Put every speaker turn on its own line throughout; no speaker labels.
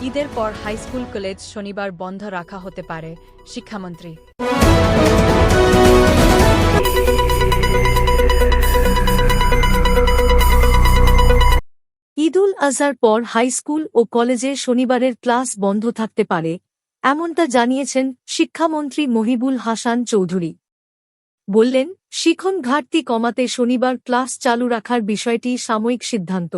ঈদের পর high school college শনিবার বন্ধ রাখা হতে পারে, শিক্ষামন্ত্রী।
ঈদুল আজহার পর হাইস্কুল ও কলেজে শনিবারের ক্লাস বন্ধ থাকতে পারে, এমনটা জানিয়েছেন শিক্ষামন্ত্রী মহিবুল হাসান চৌধুরী। বললেন, শিক্ষণ ঘাটতি কমাতে শনিবার ক্লাস চালু রাখার বিষয়টি সাময়িক সিদ্ধান্ত।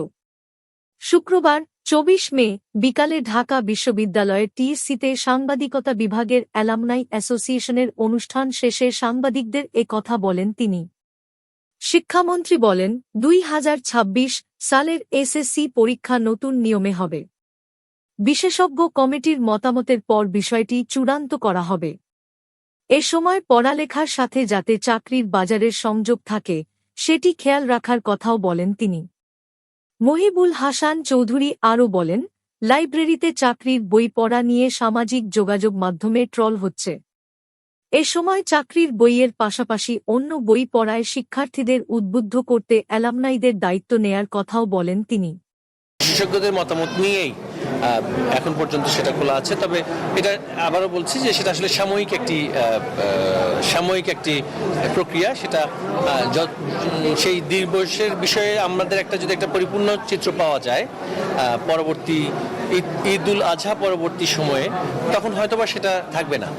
শুক্রবার ২৪ মে বিকালে ঢাকা বিশ্ববিদ্যালয়ের টিএসসিতে সাংবাদিকতা বিভাগের অ্যালামনাই অ্যাসোসিয়েশনের অনুষ্ঠান শেষে সাংবাদিকদের এ কথা বলেন তিনি। শিক্ষামন্ত্রী বলেন, ২০২৬ সালের এসএসসি পরীক্ষা নতুন নিয়মে হবে। বিশেষজ্ঞ কমিটির মতামতের পর বিষয়টি চূড়ান্ত করা হবে। এ সময় পড়ালেখার সাথে যাতে চাকরির বাজারের সংযোগ থাকে, সেটি খেয়াল রাখার কথাও বলেন তিনি। মহিবুল হাসান চৌধুরী আরও বলেন, লাইব্রেরিতে চাকরির বই পড়া নিয়ে সামাজিক যোগাযোগ মাধ্যমে ট্রল হচ্ছে। এ সময় চাকরির বইয়ের পাশাপাশি অন্য বই পড়ায় শিক্ষার্থীদের উদ্বুদ্ধ করতে অ্যালামনাইদের দায়িত্ব নেয়ার কথাও বলেন তিনি।
বিশেষজ্ঞদের মতামত নিয়েই এখন পর্যন্ত সেটা খোলা আছে। তবে এটা আবারও বলছি যে সেটা আসলে সাময়িক একটি প্রক্রিয়া। সেটা সেই দিবসের বিষয়ে আমাদের যদি একটা পরিপূর্ণ চিত্র পাওয়া যায় পরবর্তী ঈদুল আজহা পরবর্তী সময়ে, তখন হয়তোবা সেটা থাকবে না।